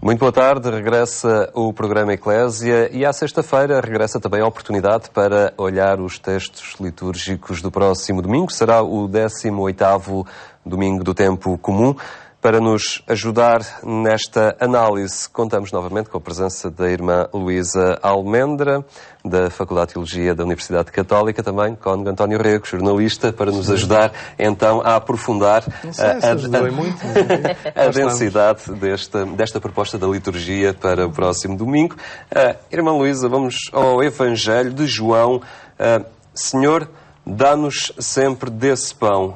Muito boa tarde, regressa o programa Eclésia e à sexta-feira regressa também a oportunidade para olhar os textos litúrgicos do próximo domingo. Será o 18º domingo do tempo comum. Para nos ajudar nesta análise, contamos novamente com a presença da irmã Luísa Almendra, da Faculdade de Teologia da Universidade Católica, também com António Rego, jornalista, para nos ajudar então a aprofundar a densidade desta proposta da liturgia para o próximo domingo. Irmã Luísa, vamos ao Evangelho de João. Senhor, dá-nos sempre desse pão.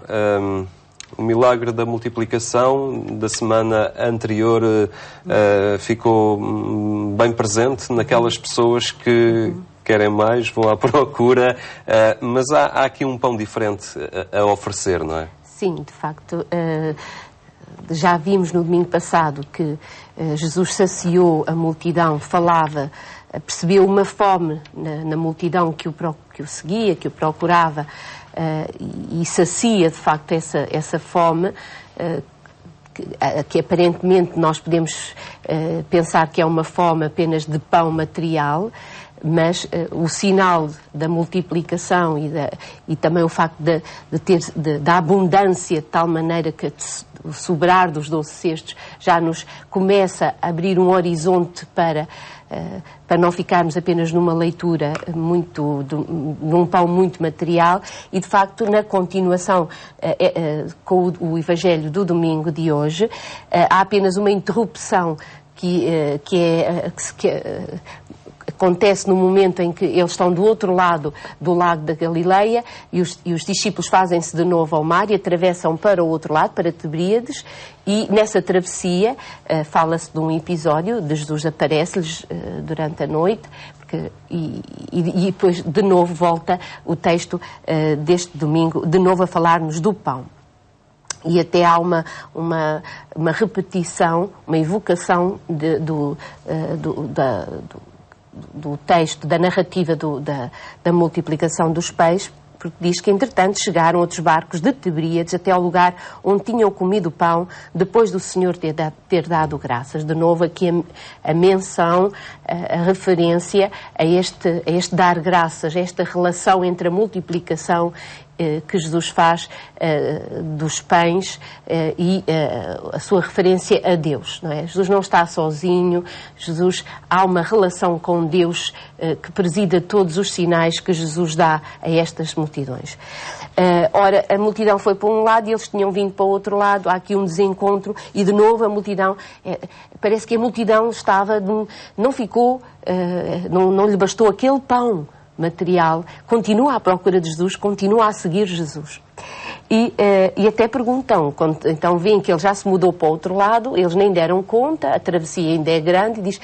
O milagre da multiplicação da semana anterior ficou bem presente naquelas pessoas que querem mais, vão à procura, mas há aqui um pão diferente a oferecer, não é? Sim, de facto. Já vimos no domingo passado que Jesus saciou a multidão, falava, percebeu uma fome na multidão que o seguia, que o procurava, e sacia de facto essa fome, que aparentemente nós podemos pensar que é uma fome apenas de pão material, mas o sinal da multiplicação e também o facto da abundância de tal maneira que o sobrar dos 12 cestos já nos começa a abrir um horizonte para não ficarmos apenas numa leitura num pão muito material. E de facto, na continuação com o Evangelho do domingo de hoje, há apenas uma interrupção que acontece no momento em que eles estão do outro lado do lago da Galileia e os discípulos fazem-se de novo ao mar e atravessam para o outro lado, para Tibríades, e nessa travessia fala-se de um episódio de Jesus aparece-lhes durante a noite, e depois de novo volta o texto deste domingo, de novo a falar-nos do pão. E até há uma repetição, uma evocação do texto, da narrativa da multiplicação dos peixes, porque diz que, entretanto, chegaram outros barcos de Tibríades até ao lugar onde tinham comido o pão, depois do Senhor ter dado graças. De novo, aqui a menção, a referência a este dar graças, a esta relação entre a multiplicação que Jesus faz dos pães e a sua referência a Deus, não é? Jesus não está sozinho, há uma relação com Deus que presida todos os sinais que Jesus dá a estas multidões. Ora, a multidão foi para um lado e eles tinham vindo para o outro lado, há aqui um desencontro e de novo a multidão, parece que a multidão não lhe bastou aquele pão material, continua à procura de Jesus, continua a seguir Jesus. E até perguntam, então veem que ele já se mudou para o outro lado, eles nem deram conta, a travessia ainda é grande, e diz: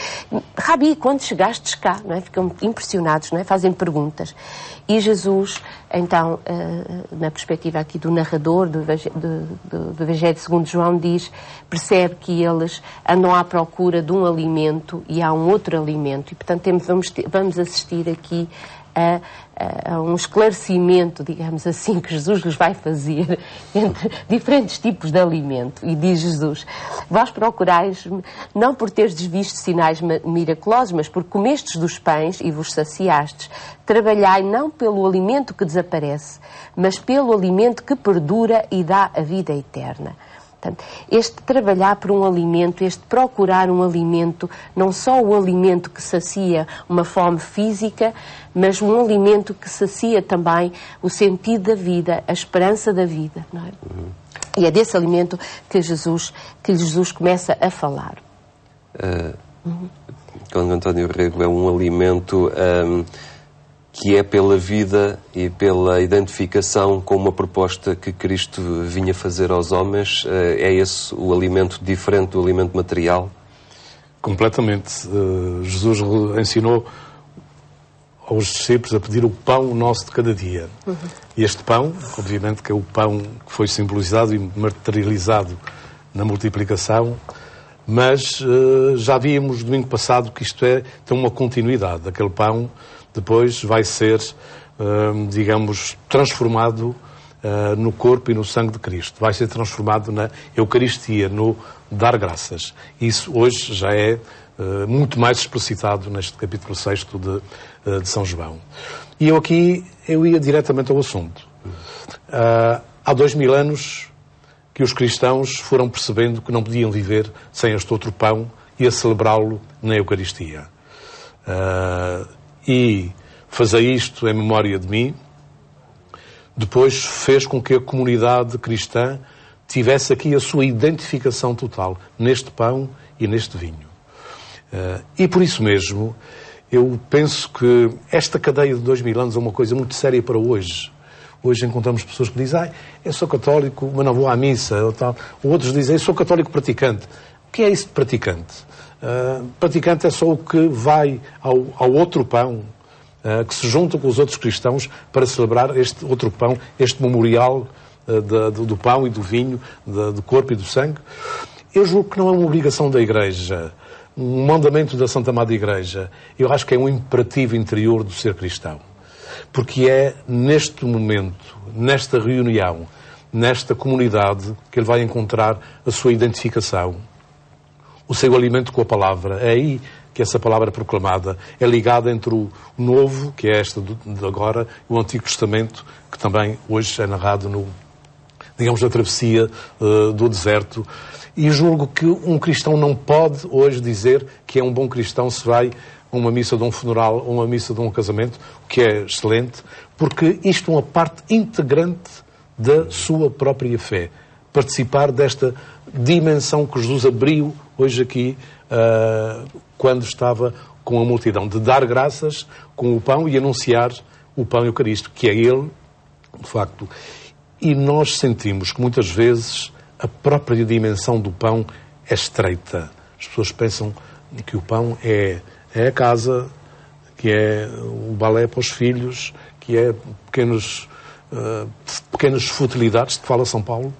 Rabi, quando chegastes cá? Não é? Ficam impressionados, não é? Fazem perguntas. E Jesus, então, na perspectiva aqui do narrador do Evangelho segundo João, percebe que eles andam à procura de um alimento e há um outro alimento. E, portanto, vamos assistir aqui a um esclarecimento, digamos assim, que Jesus lhes vai fazer entre diferentes tipos de alimento. E diz Jesus: vós procurais-me não por teres visto sinais miraculosos, mas porque comestes dos pães e vos saciastes. Trabalhai não pelo alimento que desaparece, mas pelo alimento que perdura e dá a vida eterna. Portanto, este trabalhar por um alimento, este procurar um alimento, não só o alimento que sacia uma fome física, mas um alimento que sacia também o sentido da vida, a esperança da vida, não é? E é desse alimento que Jesus começa a falar. Quando António Rego, é um alimento que é pela vida e pela identificação com uma proposta que Cristo vinha fazer aos homens. É esse o alimento diferente do alimento material? Completamente. Jesus ensinou aos discípulos a pedir o pão nosso de cada dia. E este pão, obviamente que é o pão que foi simbolizado e materializado na multiplicação, mas já víamos domingo passado que isto tem uma continuidade. Aquele pão depois vai ser, digamos, transformado no corpo e no sangue de Cristo. Vai ser transformado na Eucaristia, no dar graças. Isso hoje já é muito mais explicitado neste capítulo 6 de São João. E eu ia diretamente ao assunto. Há 2000 anos que os cristãos foram percebendo que não podiam viver sem este outro pão e a celebrá-lo na Eucaristia. E fazer isto em memória de mim, depois fez com que a comunidade cristã tivesse aqui a sua identificação total neste pão e neste vinho. E por isso mesmo, eu penso que esta cadeia de 2000 anos é uma coisa muito séria para hoje. Hoje encontramos pessoas que dizem, eu sou católico, mas não vou à missa, ou tal. Outros dizem, eu sou católico praticante. O que é isso de praticante? Praticante é só o que vai ao outro pão, que se junta com os outros cristãos para celebrar este outro pão, este memorial do pão e do vinho, do corpo e do sangue. Eu julgo que não é uma obrigação da Igreja, um mandamento da Santa Amada Igreja. Eu acho que é um imperativo interior do ser cristão. Porque é neste momento, nesta reunião, nesta comunidade, que ele vai encontrar a sua identificação, o seu alimento com a palavra. É aí que essa palavra proclamada é ligada entre o Novo, que é esta de agora, e o Antigo Testamento, que também hoje é narrado na travessia do deserto. E julgo que um cristão não pode hoje dizer que é um bom cristão se vai a uma missa de um funeral ou uma missa de um casamento, o que é excelente, porque isto é uma parte integrante da sua própria fé. Participar desta dimensão que Jesus abriu hoje aqui, quando estava com a multidão, de dar graças com o pão e anunciar o pão eucarístico, que é ele, de facto. E nós sentimos que muitas vezes a própria dimensão do pão é estreita. As pessoas pensam que o pão é a casa, que é o balé para os filhos, que é pequenas futilidades, que fala São Paulo,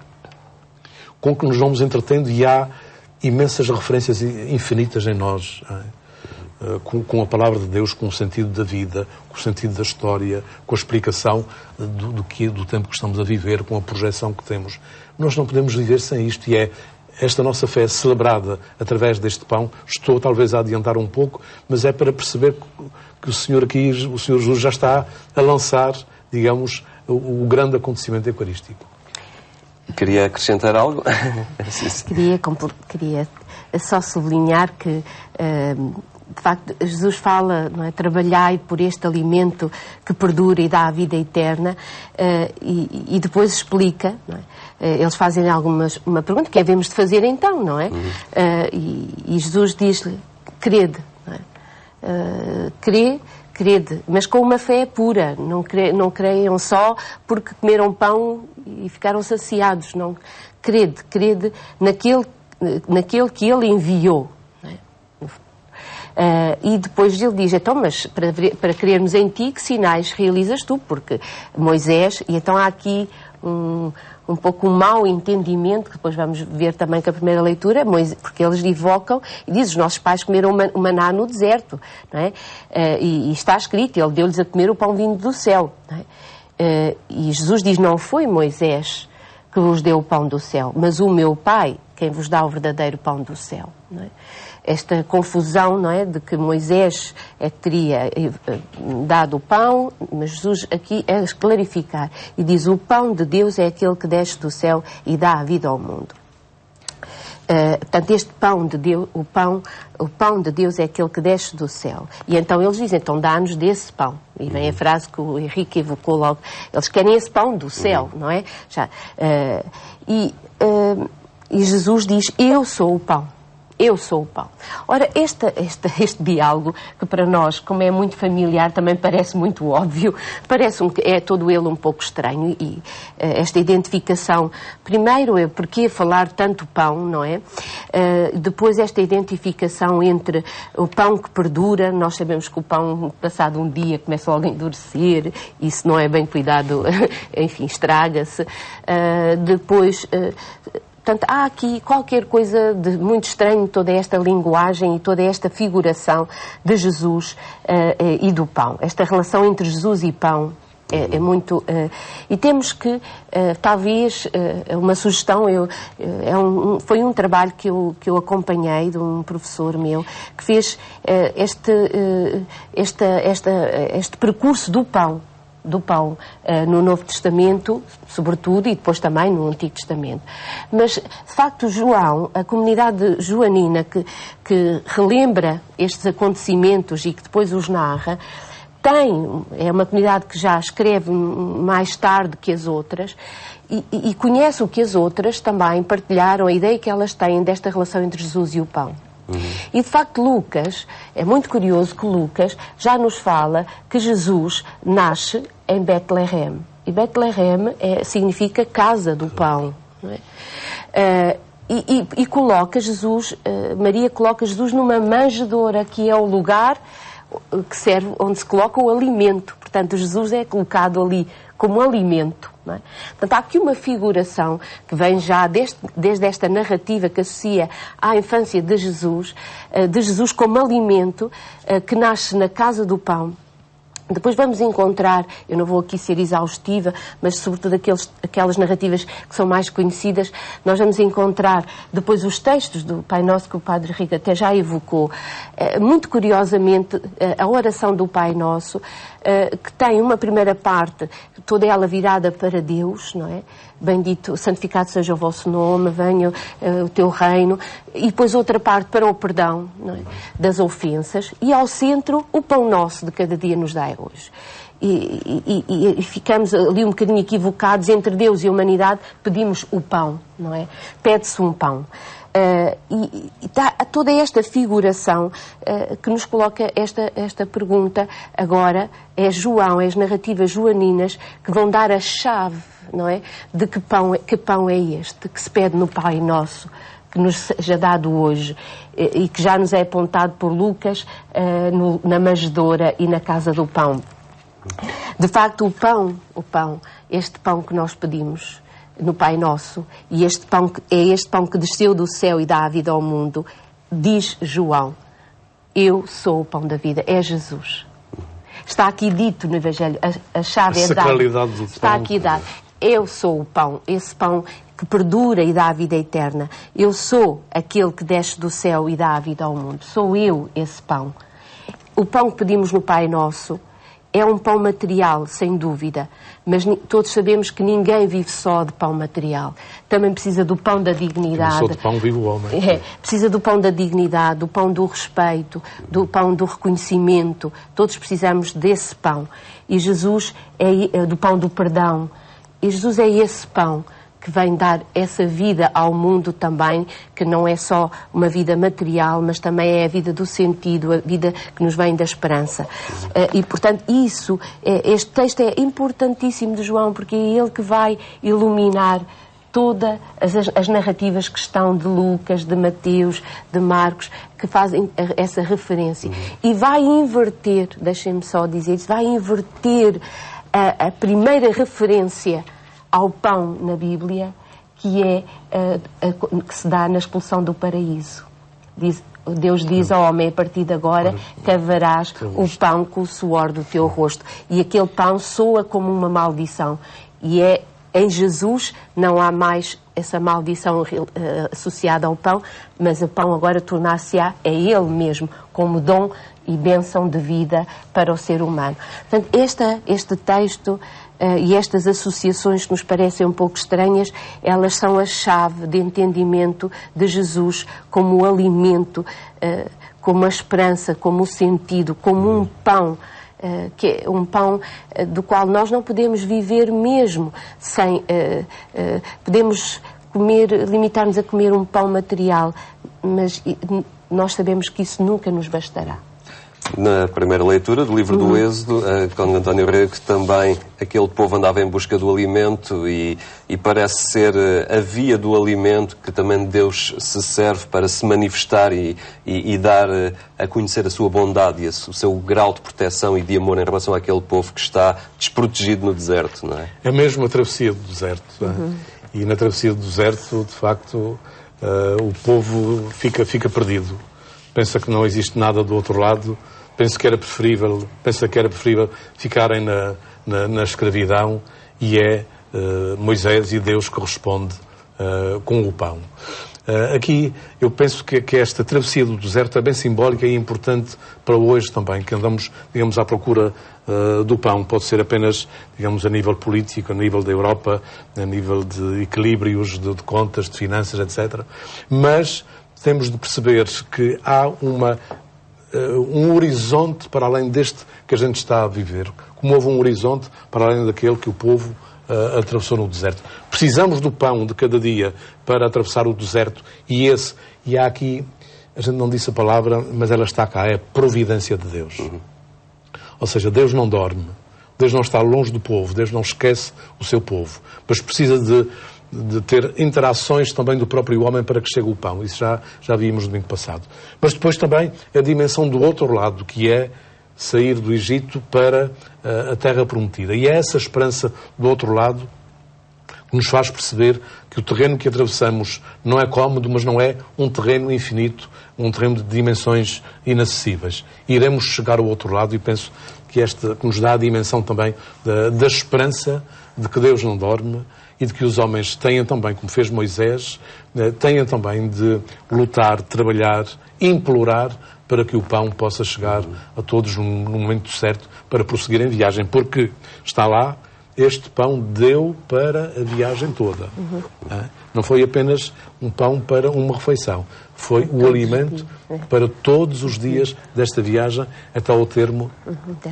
com que nos vamos entretendo, e há imensas referências infinitas em nós, com a palavra de Deus, com o sentido da vida, com o sentido da história, com a explicação do tempo que estamos a viver, com a projeção que temos. Nós não podemos viver sem isto, e é esta nossa fé celebrada através deste pão. Estou talvez a adiantar um pouco, mas é para perceber que o Senhor Jesus já está a lançar, digamos, o grande acontecimento eucarístico. Queria acrescentar algo? Queria só sublinhar que, de facto, Jesus fala, não é, trabalhai por este alimento que perdura e dá a vida eterna, e depois explica, não é? Eles fazem uma pergunta, que havemos de fazer então, não é? E Jesus diz-lhe, crede, não é? Crede, mas com uma fé pura, não creiam só porque comeram pão e ficaram saciados, não. Crede naquele que ele enviou. E depois ele diz, então, mas para crermos em ti, que sinais realizas tu? Porque Moisés, e então há aqui um pouco um mau entendimento, que depois vamos ver também com a primeira leitura, porque eles evocam e dizem, os nossos pais comeram o maná no deserto, não é? E está escrito, ele deu-lhes a comer o pão vindo do céu, não é? E Jesus diz, não foi Moisés que vos deu o pão do céu, mas o meu Pai, quem vos dá o verdadeiro pão do céu, não é? Esta confusão, não é, de que Moisés teria dado o pão, mas Jesus aqui é clarificar e diz, o pão de Deus é aquele que desce do céu e dá a vida ao mundo. Portanto, este pão de Deus, o pão de Deus é aquele que desce do céu. E então eles dizem, então dá-nos desse pão. E vem a frase que o Henrique evocou logo. Eles querem esse pão do céu, não é? E Jesus diz, eu sou o pão. Eu sou o pão. Ora, este diálogo, que para nós, como é muito familiar, também parece muito óbvio, é todo ele um pouco estranho, e esta identificação, primeiro é porque falar tanto pão, não é? Depois esta identificação entre o pão que perdura, nós sabemos que o pão, passado um dia, começa logo a endurecer, e se não é bem cuidado, enfim, estraga-se. Depois... Portanto, há aqui qualquer coisa de muito estranho, toda esta linguagem e toda esta figuração de Jesus e do pão. Esta relação entre Jesus e pão É muito... e temos que, talvez, uma sugestão, foi um trabalho que eu acompanhei de um professor meu, que fez este percurso do pão no Novo Testamento, sobretudo, e depois também no Antigo Testamento. Mas, de facto, João, a comunidade joanina que relembra estes acontecimentos e que depois os narra, é uma comunidade que já escreve mais tarde que as outras e conhece o que as outras também partilharam, a ideia que elas têm desta relação entre Jesus e o pão. E, de facto, Lucas, é muito curioso que Lucas já nos fala que Jesus nasce em Betlehem. E Betlehem significa casa do pão. Não é? E coloca Jesus, Maria coloca Jesus numa manjedoura, que é o lugar que serve, onde se coloca o alimento. Portanto, Jesus é colocado ali como alimento. Não é? Portanto, há aqui uma figuração que vem já desde esta narrativa que associa à infância de Jesus como alimento, que nasce na casa do pão. Depois vamos encontrar, eu não vou aqui ser exaustiva, mas sobretudo aquelas narrativas que são mais conhecidas, nós vamos encontrar depois os textos do Pai Nosso, que o Padre Rico até já evocou. Muito curiosamente, a oração do Pai Nosso, que tem uma primeira parte, toda ela virada para Deus, não é? Bendito, santificado seja o vosso nome, venha o teu reino, e depois outra parte para o perdão, não é? Das ofensas, e ao centro o pão nosso de cada dia nos dai hoje. E ficamos ali um bocadinho equivocados entre Deus e a humanidade, pedimos o pão, não é? Pede-se um pão. E toda esta figuração que nos coloca esta pergunta agora é João, é as narrativas joaninas que vão dar a chave, não é? De que pão é este que se pede no Pai Nosso, que nos seja dado hoje e que já nos é apontado por Lucas na manjedoura e na casa do pão. De facto, o pão, este pão que nós pedimos no Pai Nosso, e este pão que desceu do céu e dá a vida ao mundo, diz João, eu sou o pão da vida, é Jesus. Está aqui dito no Evangelho, a chave é dada. Está aqui dado. Eu sou o pão, esse pão que perdura e dá a vida eterna. Eu sou aquele que desce do céu e dá a vida ao mundo. Sou eu esse pão. O pão que pedimos no Pai Nosso é um pão material, sem dúvida, mas todos sabemos que ninguém vive só de pão material. Também precisa do pão da dignidade. Só de pão vive o homem. Precisa do pão da dignidade, do pão do respeito, do pão do reconhecimento. Todos precisamos desse pão. E Jesus é do pão do perdão. E Jesus é esse pão que vem dar essa vida ao mundo também, que não é só uma vida material, mas também é a vida do sentido, a vida que nos vem da esperança. E, portanto, este texto é importantíssimo de João, porque é ele que vai iluminar todas as narrativas que estão de Lucas, de Mateus, de Marcos, que fazem essa referência. E vai inverter, deixem-me só dizer isso, vai inverter a primeira referência ao pão na Bíblia, que que se dá na expulsão do paraíso. Deus diz ao homem, a partir de agora, cavarás o pão com o suor do teu rosto. E aquele pão soa como uma maldição. E em Jesus não há mais essa maldição associada ao pão, mas o pão agora tornar-se-á, é ele mesmo, como dom e bênção de vida para o ser humano. Portanto, este texto e estas associações que nos parecem um pouco estranhas, elas são a chave de entendimento de Jesus como o alimento, como a esperança, como o sentido, como um pão, que é um pão do qual nós não podemos viver mesmo sem... podemos limitar-nos a comer um pão material, mas nós sabemos que isso nunca nos bastará. Na primeira leitura do livro do Êxodo, com António Rego, que também aquele povo andava em busca do alimento e parece ser a via do alimento que também Deus se serve para se manifestar e dar a conhecer a sua bondade e o seu grau de proteção e de amor em relação àquele povo que está desprotegido no deserto, não é? É mesmo a travessia do deserto. Não é? E na travessia do deserto, de facto, o povo fica perdido. Pensa que não existe nada do outro lado. Pensa que era preferível ficarem na escravidão, e é Moisés e Deus que responde com o pão. Aqui eu penso que esta travessia do deserto é bem simbólica e importante para hoje também, que andamos, digamos, à procura do pão. Pode ser apenas, digamos, a nível político, a nível da Europa, a nível de equilíbrios, de contas, de finanças, etc. Mas temos de perceber que há um horizonte para além deste que a gente está a viver. Como houve um horizonte para além daquele que o povo atravessou no deserto. Precisamos do pão de cada dia para atravessar o deserto, e há aqui, a gente não disse a palavra, mas ela está cá, é a providência de Deus. Ou seja, Deus não dorme, Deus não está longe do povo, Deus não esquece o seu povo, mas precisa de ter interações também do próprio homem para que chegue o pão. Isso já vimos no domingo passado. Mas depois também a dimensão do outro lado, que é sair do Egito para a terra prometida. E é essa esperança do outro lado que nos faz perceber que o terreno que atravessamos não é cómodo, mas não é um terreno infinito, um terreno de dimensões inacessíveis. Iremos chegar ao outro lado, e penso que que nos dá a dimensão também da esperança de que Deus não dorme, e de que os homens tenham também, como fez Moisés, tenham também de lutar, trabalhar, implorar para que o pão possa chegar a todos no momento certo para prosseguir em viagem. Porque está lá, este pão deu para a viagem toda. Não foi apenas um pão para uma refeição. Foi o alimento para todos os dias desta viagem até ao termo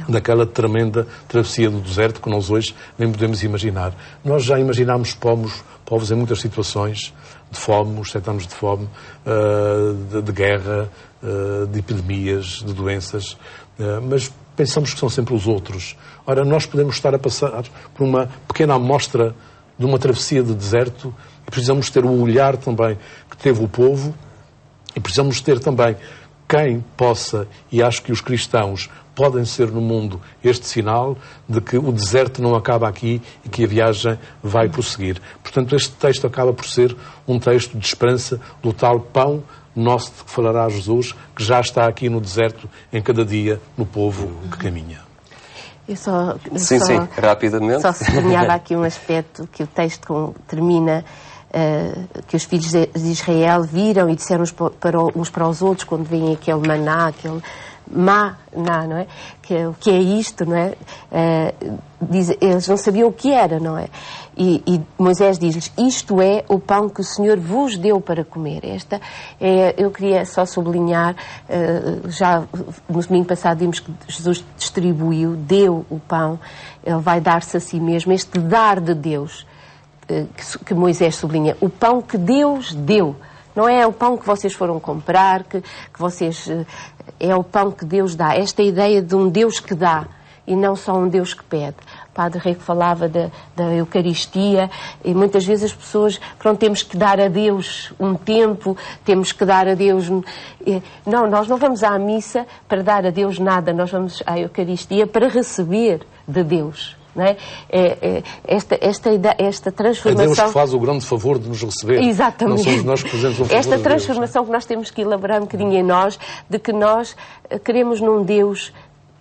daquela tremenda travessia do deserto que nós hoje nem podemos imaginar. Nós já imaginámos povos em muitas situações de fome, os 7 anos de fome, de guerra, de epidemias, de doenças, mas pensamos que são sempre os outros. Ora, nós podemos estar a passar por uma pequena amostra de uma travessia de deserto, e precisamos ter o olhar também que teve o povo, e precisamos ter também quem possa, e acho que os cristãos podem ser no mundo este sinal de que o deserto não acaba aqui e que a viagem vai prosseguir. Portanto, este texto acaba por ser um texto de esperança do tal pão nosso de que falará Jesus, que já está aqui no deserto, em cada dia, no povo que caminha. Sim, rapidamente. Só sublinhava aqui um aspecto que o texto termina, que os filhos de Israel viram e disseram uns para os outros quando veem aquele maná, aquele maná, não é? O que é isto, não é? Eles não sabiam o que era, não é? E Moisés diz-lhes, isto é o pão que o Senhor vos deu para comer. Eu queria só sublinhar, já no domingo passado vimos que Jesus distribuiu, deu o pão, ele vai dar-se a si mesmo, este dar de Deus, que Moisés sublinha, o pão que Deus deu. Não é o pão que vocês foram comprar, que vocês... É o pão que Deus dá. Esta ideia de um Deus que dá e não só um Deus que pede. O Padre Rei falava da Eucaristia, e muitas vezes as pessoas, pronto, temos que dar a Deus um tempo, temos que dar a Deus... Não, nós não vamos à missa para dar a Deus nada, nós vamos à Eucaristia para receber de Deus. Não é? Esta transformação... É Deus que faz o grande favor de nos receber. Exatamente. Não somos nós que fazemos o favor. Esta transformação que nós temos que elaborar um bocadinho em nós, de que nós queremos num Deus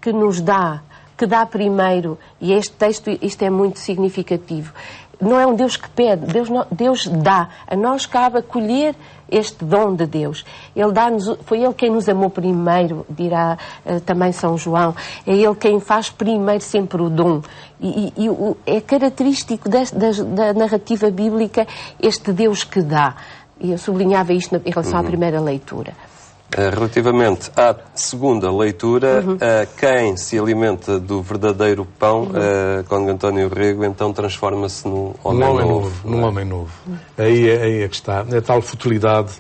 que nos dá, que dá primeiro. E este texto, isto é muito significativo. Não é um Deus que pede, Deus dá. A nós cabe acolher este dom de Deus. Foi Ele quem nos amou primeiro, dirá também São João. É Ele quem faz primeiro sempre o dom. É característico da narrativa bíblica este Deus que dá. E eu sublinhava isto em relação à primeira leitura. Relativamente à segunda leitura, quem se alimenta do verdadeiro pão, Cônego António Rego, então transforma-se num homem novo. Num homem novo. Aí é que está. É a tal futilidade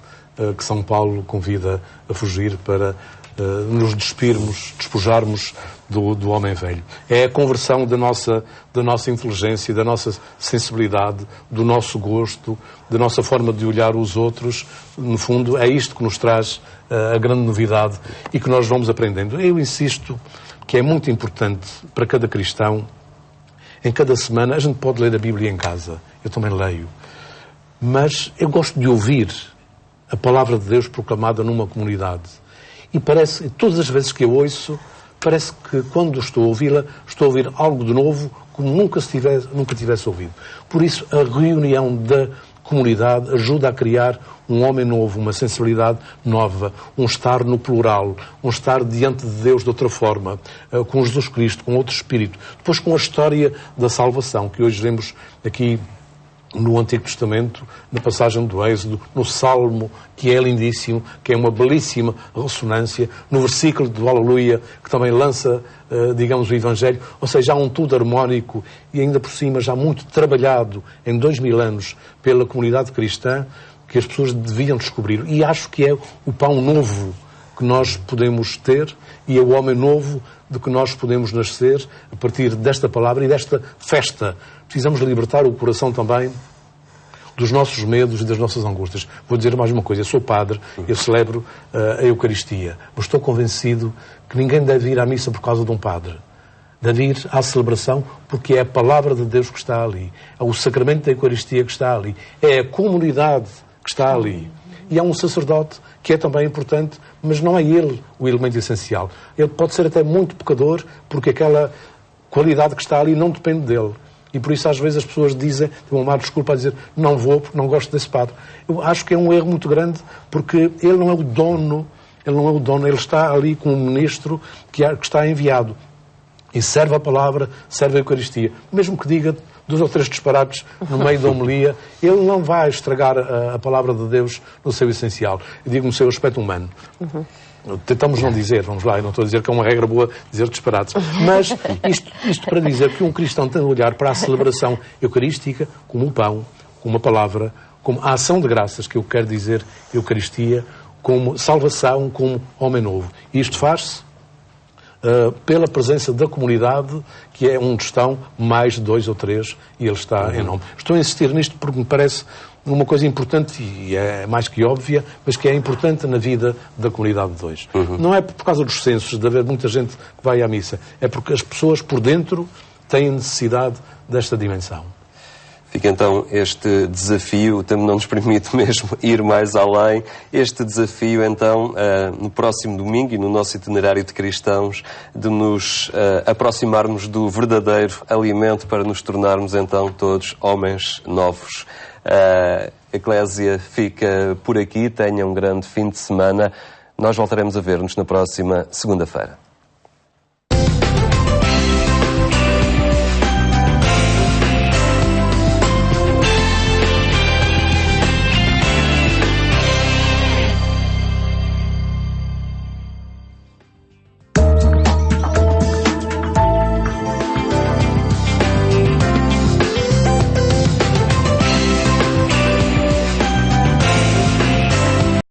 que São Paulo convida a fugir para nos despojarmos do homem velho. É a conversão da nossa inteligência, da nossa sensibilidade, do nosso gosto, da nossa forma de olhar os outros. No fundo, é isto que nos traz a grande novidade e que nós vamos aprendendo. Eu insisto que é muito importante para cada cristão, em cada semana, a gente pode ler a Bíblia em casa, eu também leio, mas eu gosto de ouvir a palavra de Deus proclamada numa comunidade. E todas as vezes que eu ouço, parece que quando estou a ouvi-la, estou a ouvir algo de novo, como nunca tivesse ouvido. Por isso, a reunião da comunidade ajuda a criar um homem novo, uma sensibilidade nova, um estar no plural, um estar diante de Deus de outra forma, com Jesus Cristo, com outro espírito. Depois com a história da salvação, que hoje vemos aqui no Antigo Testamento, na passagem do Êxodo, no Salmo, que é lindíssimo, que é uma belíssima ressonância, no versículo do Aleluia, que também lança, digamos, o Evangelho. Ou seja, há um tudo harmónico e ainda por cima já muito trabalhado em 2000 anos pela comunidade cristã, que as pessoas deviam descobrir. E acho que é o pão novo que nós podemos ter e é o homem novo de que nós podemos nascer a partir desta palavra e desta festa. Precisamos libertar o coração também dos nossos medos e das nossas angústias. Vou dizer mais uma coisa. Eu sou padre, eu celebro a Eucaristia, mas estou convencido que ninguém deve ir à missa por causa de um padre. Deve ir à celebração porque é a palavra de Deus que está ali. É o sacramento da Eucaristia que está ali. É a comunidade que está ali. E há um sacerdote que é também importante, mas não é ele o elemento essencial. Ele pode ser até muito pecador, porque aquela qualidade que está ali não depende dele. E por isso às vezes as pessoas dizem, têm uma má desculpa a dizer, não vou porque não gosto desse padre. Eu acho que é um erro muito grande, porque ele não é o dono, ele está ali como um ministro que está enviado. E serve a palavra, serve a Eucaristia. Mesmo que diga 2 ou 3 disparates no meio da homilia, ele não vai estragar a palavra de Deus no seu essencial. Eu digo no seu aspecto humano. Tentamos não dizer, vamos lá, eu não estou a dizer que é uma regra boa dizer disparates. Mas isto para dizer que um cristão tem de olhar para a celebração eucarística como o pão, como a palavra, como a ação de graças, que eu quero dizer Eucaristia, como salvação, como homem novo. E isto faz-se pela presença da comunidade, que é onde estão mais 2 ou 3, e ele está em nome. Estou a insistir nisto porque me parece uma coisa importante, e é mais que óbvia, mas que é importante na vida da comunidade de hoje. Não é por causa dos censos, de haver muita gente que vai à missa, é porque as pessoas por dentro têm necessidade desta dimensão. Fica então este desafio, o tempo não nos permite mesmo ir mais além, este desafio então no próximo domingo e no nosso itinerário de cristãos, de nos aproximarmos do verdadeiro alimento para nos tornarmos então todos homens novos. A Eclésia fica por aqui, tenha um grande fim de semana, nós voltaremos a ver-nos na próxima segunda-feira.